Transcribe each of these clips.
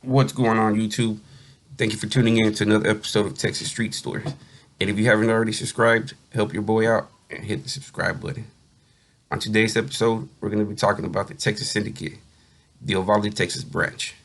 What's going on, YouTube? Thank you for tuning in to another episode of Texas Street Stories. And if you haven't already subscribed, help your boy out and hit the subscribe button. On today's episode, we're going to be talking about the Texas Syndicate, the Uvalde, Texas branch.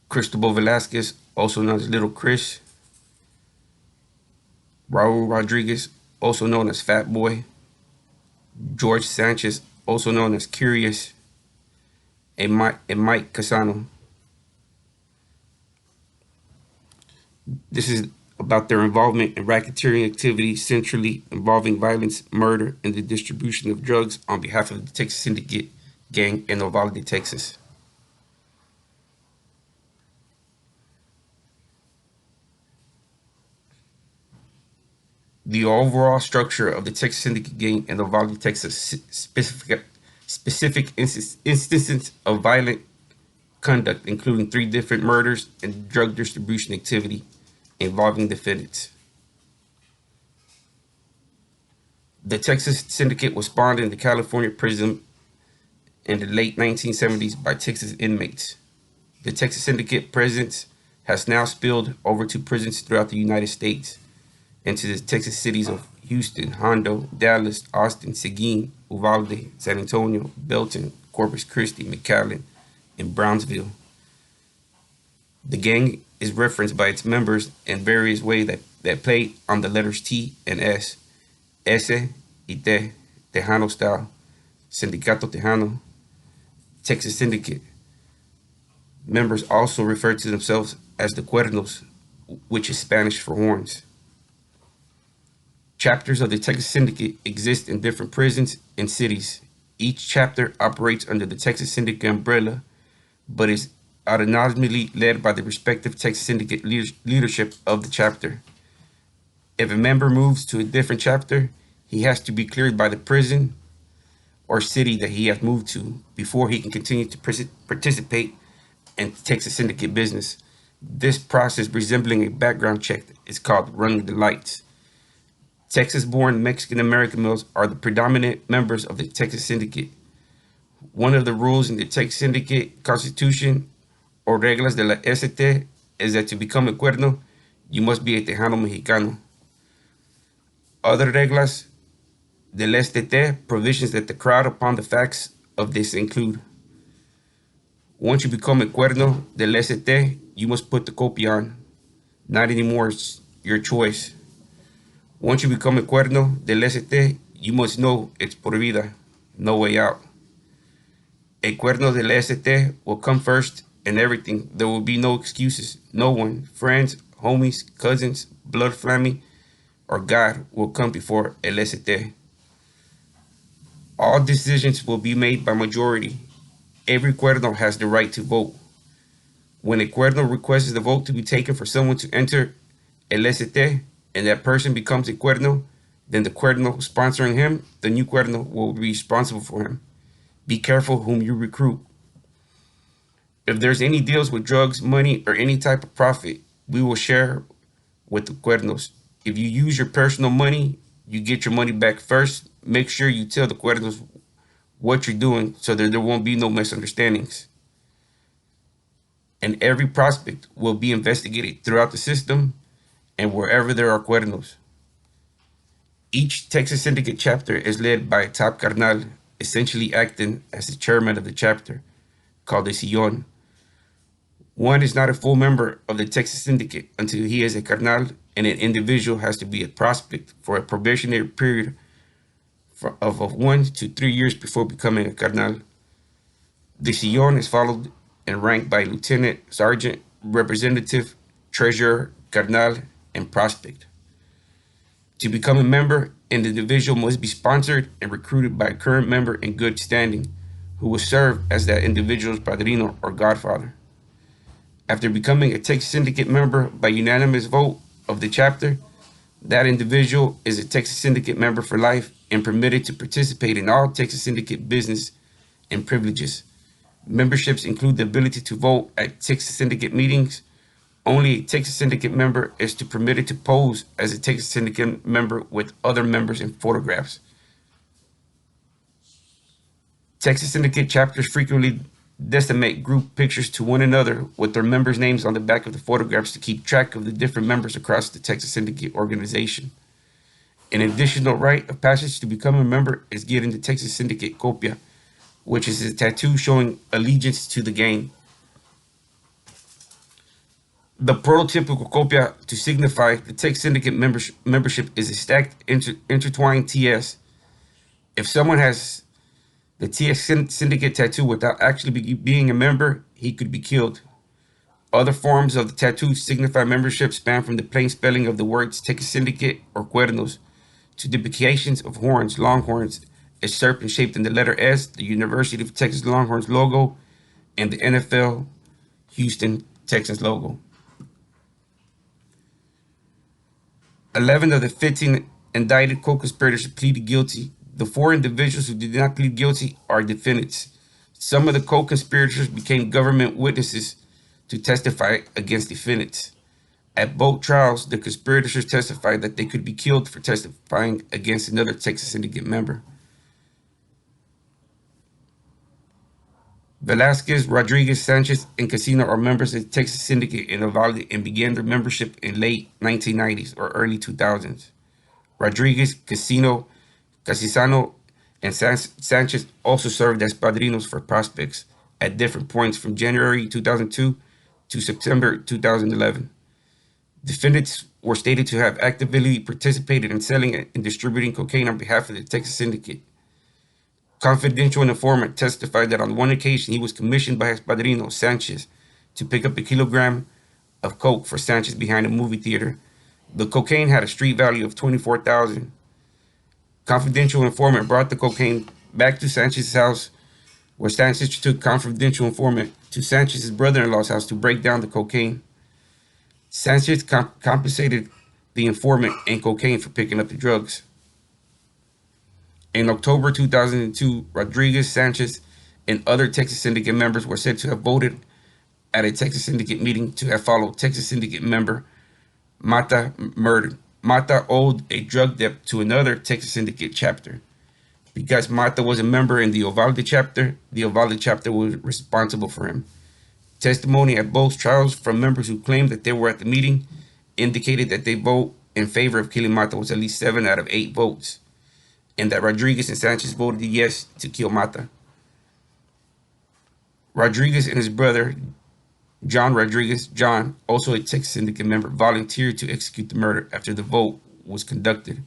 Cristobal Velasquez, also known as Little Chris. Raul Rodriguez, also known as Fat Boy. George Sanchez, also known as Curious. And Mike Casano. This is about their involvement in racketeering activities centrally involving violence, murder, and the distribution of drugs on behalf of the Texas Syndicate gang in Uvalde, Texas. The overall structure of the Texas Syndicate gang in Uvalde, Texas, specific instances of violent conduct, including 3 different murders and drug distribution activity involving defendants. The Texas Syndicate was spawned in the California prison in the late 1970s by Texas inmates. The Texas Syndicate presence has now spilled over to prisons throughout the United States, into the Texas cities of Houston, Hondo, Dallas, Austin, Seguin, Uvalde, San Antonio, Belton, Corpus Christi, McAllen, and Brownsville. The gang is referenced by its members in various ways that play on the letters T and S. Ese y Te, Tejano style, Sindicato Tejano, Texas Syndicate. Members also refer to themselves as the Cuernos, which is Spanish for horns. Chapters of the Texas Syndicate exist in different prisons and cities. Each chapter operates under the Texas Syndicate umbrella, but is autonomously led by the respective Texas Syndicate leadership of the chapter. If a member moves to a different chapter, he has to be cleared by the prison or city that he has moved to before he can continue to participate in Texas Syndicate business. This process, resembling a background check, is called running the lights. Texas-born Mexican-American males are the predominant members of the Texas Syndicate. One of the rules in the Texas Syndicate Constitution, or reglas de la ST, is that to become a cuerno, you must be a Tejano Mexicano. Other reglas del STT, provisions that the crowd upon the facts of this include: once you become a cuerno del ST, you must put the copy on. Not anymore, it's your choice. Once you become a cuerno del ST, you must know it's por vida, no way out. A cuerno del ST will come first in everything. There will be no excuses. No one, friends, homies, cousins, blood family, or God will come before el ST. All decisions will be made by majority. Every cuerno has the right to vote. When a cuerno requests the vote to be taken for someone to enter el ST, and that person becomes a cuerno, then the cuerno sponsoring him, the new cuerno, will be responsible for him. Be careful whom you recruit. If there's any deals with drugs, money, or any type of profit, we will share with the cuernos. If you use your personal money, you get your money back first. Make sure you tell the cuernos what you're doing so that there won't be no misunderstandings. And every prospect will be investigated throughout the system and wherever there are cuernos. Each Texas Syndicate chapter is led by a top carnal, essentially acting as the chairman of the chapter, called a sillon. One is not a full member of the Texas Syndicate until he is a carnal, and an individual has to be a prospect for a probationary period of 1 to 3 years before becoming a carnal. The sillon is followed and ranked by lieutenant, sergeant, representative, treasurer, carnal, and prospect. To become a member, an individual must be sponsored and recruited by a current member in good standing, who will serve as that individual's padrino or godfather. After becoming a Texas Syndicate member by unanimous vote of the chapter, that individual is a Texas Syndicate member for life and permitted to participate in all Texas Syndicate business and privileges. Memberships include the ability to vote at Texas Syndicate meetings. Only a Texas Syndicate member is permitted to pose as a Texas Syndicate member with other members in photographs. Texas Syndicate chapters frequently Decimate group pictures to one another with their members' names on the back of the photographs to keep track of the different members across the Texas Syndicate organization. An additional rite of passage to become a member is getting the Texas Syndicate copia, which is a tattoo showing allegiance to the gang. The prototypical copia to signify the Texas Syndicate membership is a stacked intertwined TS. If someone has the TS Syndicate tattoo without actually being a member, he could be killed. Other forms of the tattoo signify membership span from the plain spelling of the words Texas Syndicate or Cuernos to duplications of horns, longhorns, a serpent shaped in the letter S, the University of Texas Longhorns logo, and the NFL Houston Texans logo. 11 of the 15 indicted co-conspirators pleaded guilty. The 4 individuals who did not plead guilty are defendants. Some of the co-conspirators became government witnesses to testify against defendants. At both trials, the conspirators testified that they could be killed for testifying against another Texas Syndicate member. Velasquez, Rodriguez, Sanchez, and Casino are members of the Texas Syndicate in Uvalde and began their membership in late 1990s or early 2000s. Rodriguez, Casino, Casisano, and Sanchez also served as padrinos for prospects at different points from January 2002 to September 2011. Defendants were stated to have actively participated in selling and distributing cocaine on behalf of the Texas Syndicate. Confidential informant testified that on one occasion he was commissioned by his padrino, Sanchez, to pick up a kilogram of coke for Sanchez behind a movie theater. The cocaine had a street value of $24,000. Confidential informant brought the cocaine back to Sanchez's house, where Sanchez took confidential informant to Sanchez's brother-in-law's house to break down the cocaine. Sanchez compensated the informant and cocaine for picking up the drugs. In October 2002, Rodriguez, Sanchez, and other Texas Syndicate members were said to have voted at a Texas Syndicate meeting to have followed Texas Syndicate member Mata murdered. Mata owed a drug debt to another Texas Syndicate chapter. Because Mata was a member in the Uvalde chapter was responsible for him. Testimony at both trials from members who claimed that they were at the meeting indicated that they vote in favor of killing Mata was at least 7 out of 8 votes, and that Rodriguez and Sanchez voted yes to kill Mata. Rodriguez and his brother, John Rodriguez, also a Texas Syndicate member, volunteered to execute the murder after the vote was conducted.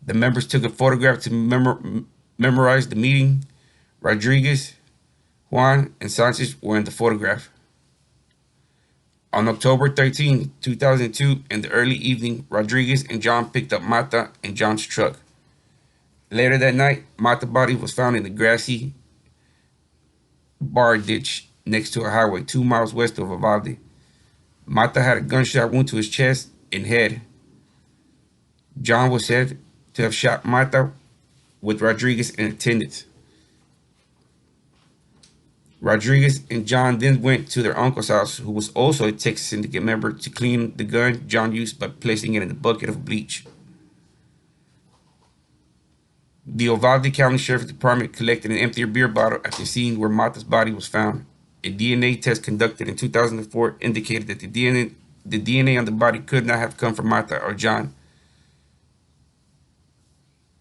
The members took a photograph to memorize the meeting. Rodriguez, Juan, and Sanchez were in the photograph. On October 13, 2002, in the early evening, Rodriguez and John picked up Mata in John's truck. Later that night, Mata's body was found in the grassy bar ditch next to a highway 2 miles west of Uvalde. Mata had a gunshot wound to his chest and head. John was said to have shot Mata with Rodriguez in attendance. Rodriguez and John then went to their uncle's house, who was also a Texas Syndicate member, to clean the gun John used by placing it in a bucket of bleach. The Uvalde County Sheriff's Department collected an empty beer bottle at the scene where Mata's body was found. A DNA test conducted in 2004 indicated that the DNA on the body could not have come from Mata or John.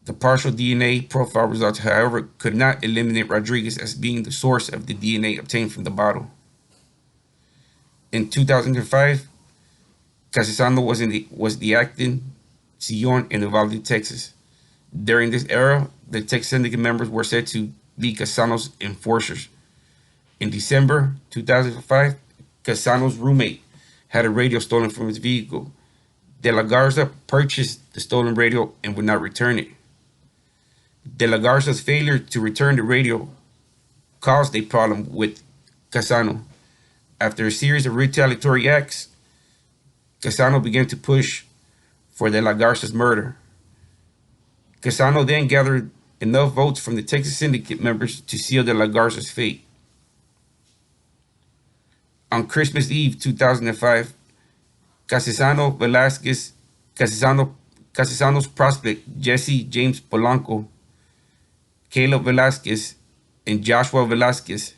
The partial DNA profile results, however, could not eliminate Rodriguez as being the source of the DNA obtained from the bottle. In 2005, Casisano was the acting Sillon in Uvalde, Texas. During this era, the Texas Syndicate members were said to be Casano's enforcers. In December 2005, Casano's roommate had a radio stolen from his vehicle. De la Garza purchased the stolen radio and would not return it. De la Garza's failure to return the radio caused a problem with Casano. After a series of retaliatory acts, Casano began to push for De la Garza's murder. Casano then gathered enough votes from the Texas Syndicate members to seal De la Garza's fate. On Christmas Eve 2005, Casisano's prospect Jesse James Polanco, Caleb Velasquez, and Joshua Velasquez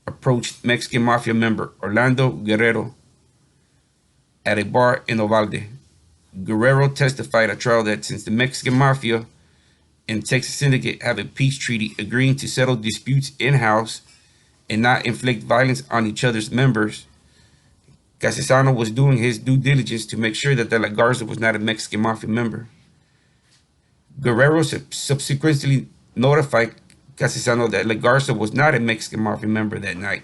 approached Mexican Mafia member Orlando Guerrero at a bar in Uvalde. Guerrero testified at trial that since the Mexican Mafia and Texas Syndicate have a peace treaty agreeing to settle disputes in-house and not inflict violence on each other's members, Casesano was doing his due diligence to make sure that De La Garza was not a Mexican Mafia member. Guerrero subsequently notified Casesano that La Garza was not a Mexican Mafia member that night.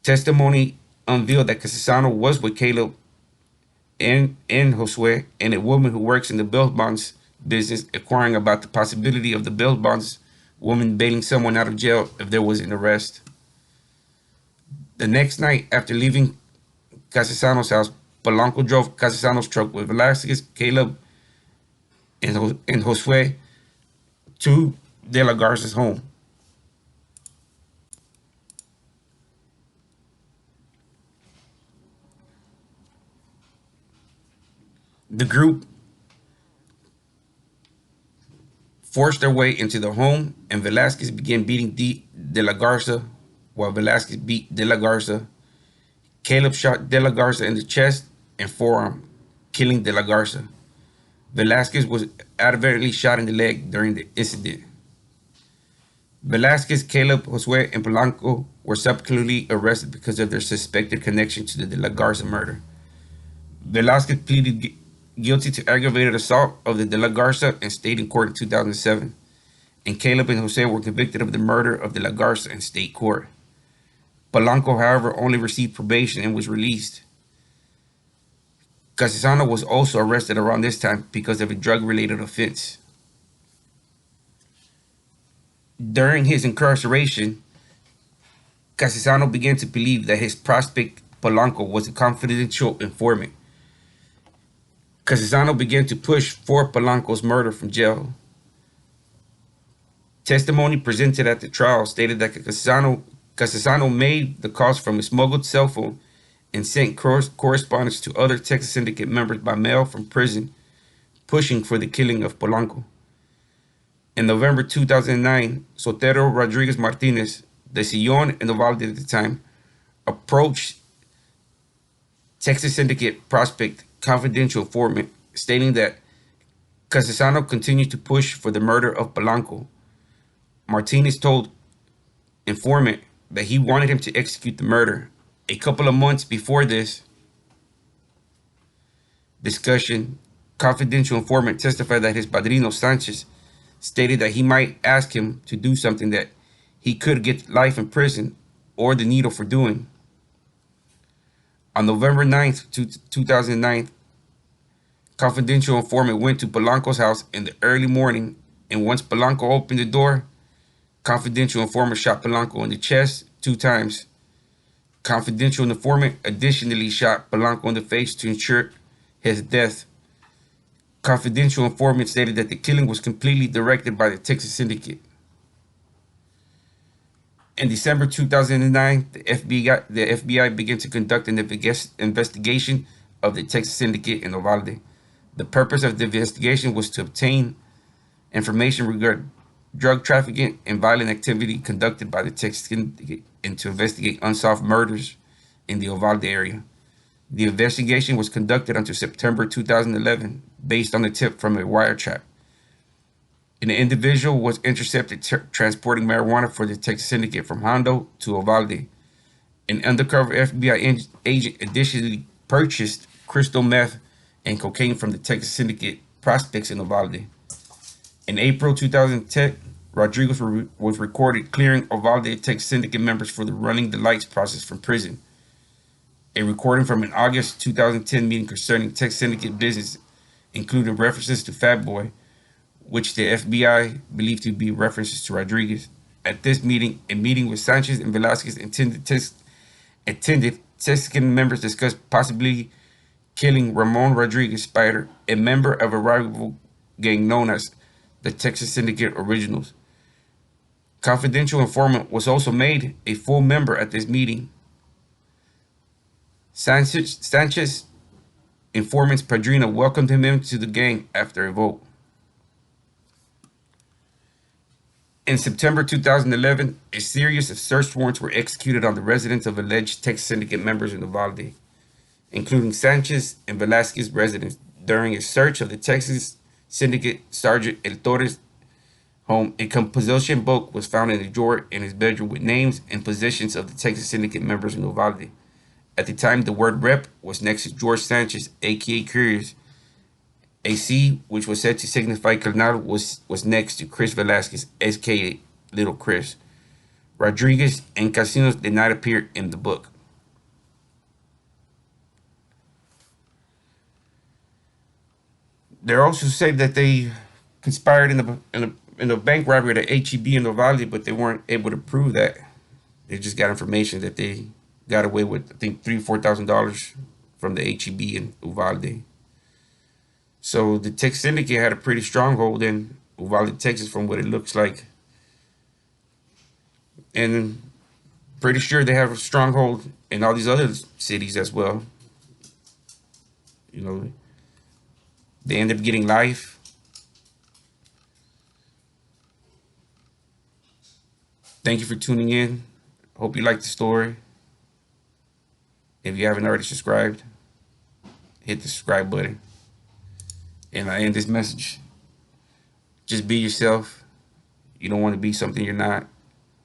Testimony unveiled that Casesano was with Caleb and Josue and a woman who works in the bail bonds business, inquiring about the possibility of the bail bonds woman bailing someone out of jail if there was an arrest. The next night, after leaving Casesano's house, Polanco drove Casesano's truck with Velasquez, Caleb, and Josue to De La Garza's home. The group forced their way into the home, and Velasquez began beating De La Garza, while Velasquez beat De La Garza. Caleb shot De La Garza in the chest and forearm, killing De La Garza. Velasquez was advertently shot in the leg during the incident. Velasquez, Caleb, Josue, and Polanco were subsequently arrested because of their suspected connection to the De La Garza murder. Velasquez pleaded guilty to aggravated assault of the De La Garza and stayed in court in 2007, and Caleb and Jose were convicted of the murder of De La Garza in state court. Polanco, however, only received probation and was released. Casesano was also arrested around this time because of a drug-related offense. During his incarceration, Casesano began to believe that his prospect Polanco was a confidential informant. Casesano began to push for Polanco's murder from jail. Testimony presented at the trial stated that Casesano made the calls from a smuggled cell phone and sent correspondence to other Texas Syndicate members by mail from prison, pushing for the killing of Polanco. In November 2009, Sotero Rodriguez Martinez, the Sillon in Uvalde at the time, approached Texas Syndicate prospect confidential informant, stating that Casesano continued to push for the murder of Polanco. Martinez told informant that he wanted him to execute the murder. A couple of months before this discussion, confidential informant testified that his padrino Sanchez stated that he might ask him to do something that he could get life in prison or the needle for doing. On November 9th, 2009, confidential informant went to Polanco's house in the early morning, and once Polanco opened the door, confidential informant shot Polanco in the chest 2 times. Confidential informant additionally shot Polanco in the face to ensure his death. Confidential informant stated that the killing was completely directed by the Texas Syndicate. In December 2009, the FBI began to conduct an investigation of the Texas Syndicate in Uvalde. The purpose of the investigation was to obtain information regarding drug trafficking and violent activity conducted by the Texas Syndicate and to investigate unsolved murders in the Uvalde area. The investigation was conducted until September 2011 based on a tip from a wiretap. An individual was intercepted transporting marijuana for the Texas Syndicate from Hondo to Uvalde. An undercover FBI agent additionally purchased crystal meth and cocaine from the Texas Syndicate prospects in Uvalde. In April 2010, Rodriguez was recorded clearing Uvalde Texas Syndicate members for the running the lights process from prison. A recording from an August 2010 meeting concerning Texas Syndicate business included references to Fat Boy, which the FBI believed to be references to Rodriguez. At this meeting, a meeting with Sanchez and Velasquez attended, Texican members discussed possibly killing Ramon Rodriguez Spider, a member of a rival gang known as the Texas Syndicate Originals. Confidential informant was also made a full member at this meeting. Sanchez informant's padrino welcomed him into the gang after a vote. In September 2011, a series of search warrants were executed on the residence of alleged Texas Syndicate members in Uvalde, including Sanchez and Velasquez residents. During a search of the Texas Syndicate Sergeant El Torres' home, a composition book was found in a drawer in his bedroom with names and positions of the Texas Syndicate members in Uvalde. At the time, the word rep was next to George Sanchez, aka Curious. A C, which was said to signify Carnal, was next to Chris Velasquez, aka Little Chris. Rodriguez and Casinos did not appear in the book. They also said that they conspired in the bank robbery at HEB in Uvalde, but they weren't able to prove that. They just got information that they got away with, I think, $3,000-4,000 from the HEB in Uvalde. So the Texas Syndicate had a pretty stronghold in Uvalde, Texas, from what it looks like. And pretty sure they have a stronghold in all these other cities as well. You know, they end up getting life. Thank you for tuning in. Hope you liked the story. If you haven't already subscribed, hit the subscribe button. And I end this message. Just be yourself. You don't want to be something you're not,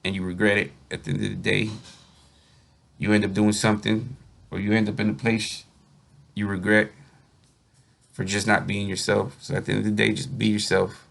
and you regret it at the end of the day. You end up doing something, or you end up in a place you regret for just not being yourself. So at the end of the day, just be yourself.